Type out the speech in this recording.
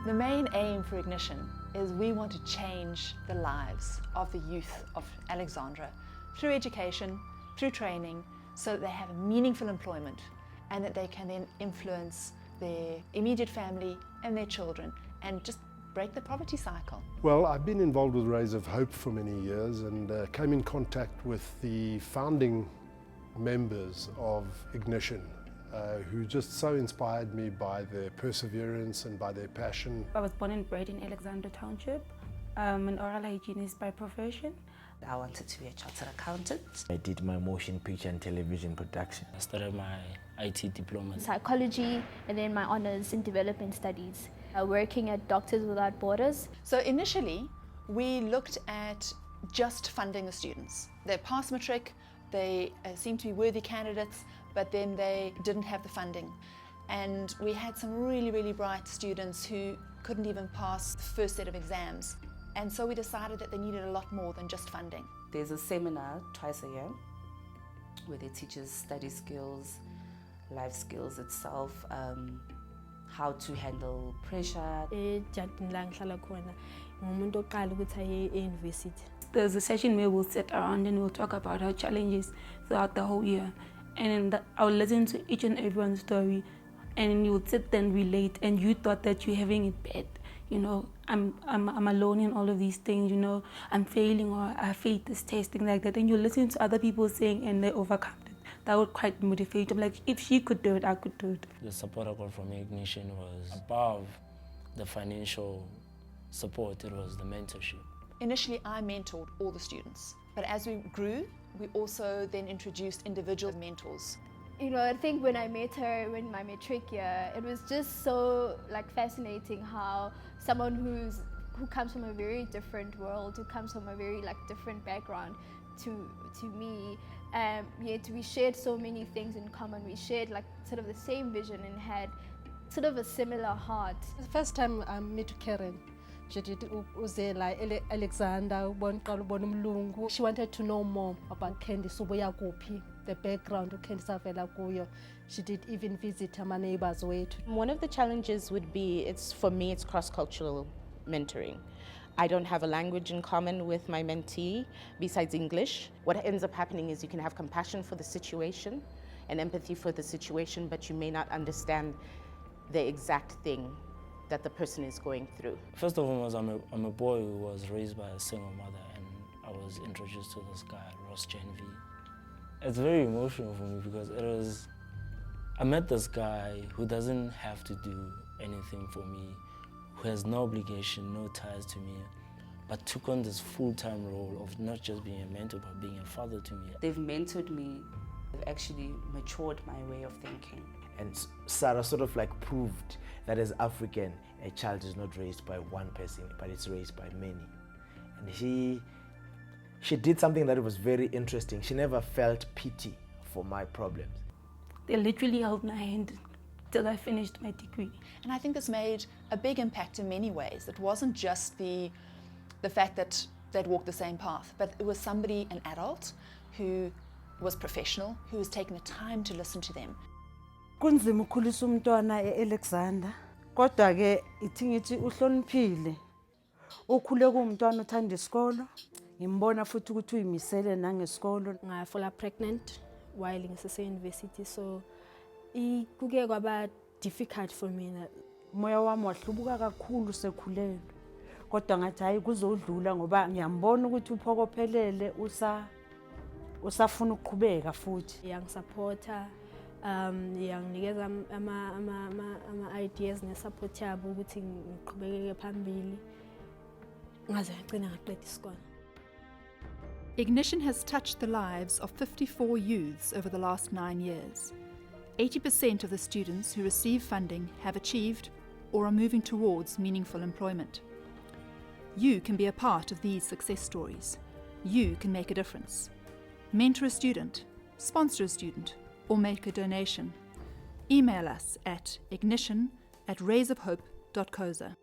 The main aim for Ignition is we want to change the lives of the youth of Alexandra through education, through training, so that they have meaningful employment and that they can then influence their immediate family and their children and just break the poverty cycle. Well, I've been involved with Rays of Hope for many years and came in contact with the founding members of Ignition, who just so inspired me by their perseverance and by their passion. I was born and bred in Alexandra Township. I'm an oral hygienist by profession. I wanted to be a chartered accountant. I did my motion picture and television production. I started my IT diploma. Psychology, and then my honours in development studies. Working at Doctors Without Borders. So initially, we looked at just funding the students. They passed matric, they seemed to be worthy candidates, but then they didn't have the funding. And we had some really, really bright students who couldn't even pass the first set of exams. And so we decided that they needed a lot more than just funding. There's a seminar twice a year where they teach us study skills, life skills itself, how to handle pressure. There's a session where we'll sit around and we'll talk about our challenges throughout the whole year. And I'll listen to each and everyone's story, and you would sit there and relate, and you thought that you're having it bad. You know, I'm alone in all of these things, you know, I'm failing, or I failed this test, things like that. And you listen to other people saying and they overcome it. That would quite motivate them. Like, if she could do it, I could do it. The support I got from Ignition was above the financial support, it was the mentorship. Initially, I mentored all the students, but as we grew, we also then introduced individual mentors. You know, I think when I met her in my matric year, it was just so fascinating how someone who comes from a very different world, who comes from a very different background to me, yet we shared so many things in common. We shared sort of the same vision and had sort of a similar heart. The first time I met Karen, she did Alexander, she wanted to know more about Candy Suboya Gopi, the background of Candy Savela Kuyo. She did even visit her neighbors. One of the challenges would be, for me, it's cross-cultural mentoring. I don't have a language in common with my mentee besides English. What ends up happening is you can have compassion for the situation and empathy for the situation, but you may not understand the exact thing that the person is going through. First of all, I'm a boy who was raised by a single mother, and I was introduced to this guy, Ross Genvi. It's very emotional for me because I met this guy who doesn't have to do anything for me, who has no obligation, no ties to me, but took on this full-time role of not just being a mentor, but being a father to me. They've mentored me. They've actually matured my way of thinking. And Sarah sort of proved that as African, a child is not raised by one person, but it's raised by many. And she did something that was very interesting. She never felt pity for my problems. They literally held my hand till I finished my degree. And I think this made a big impact in many ways. It wasn't just the fact that they'd walked the same path, but it was somebody, an adult, who was professional, who was taking the time to listen to them. Kunzima ukukhulisa umntwana eAlexander, kodwa ke ithi ngithi uhloniphile. Ukhule kuumntwana uthanda isikolo, ngimbona futhi ukuthi uyimisele nangesikolo. Ngafula pregnant while ngise university, so kuke kwaba difficult for me. Moya wami wahlubuka kakhulu sekhulelwe. Kodwa ngathi hayi kuzodlula ngoba ngiyambona ukuthi uphokophelele usafuna ukuqhubeka futhi. Young supporter, yanginikeza ama ideas ne support yabo ukuthi ngiqhubekeke phambili ngaze ngagcina ngaqeda isikole. Ignition has touched the lives of 54 youths over the last 9 years. 80% of the students who receive funding have achieved or are moving towards meaningful employment. You can be a part of these success stories. You can make a difference. Mentor a student, sponsor a student, or make a donation. Email us at ignition@raysofhope.coza.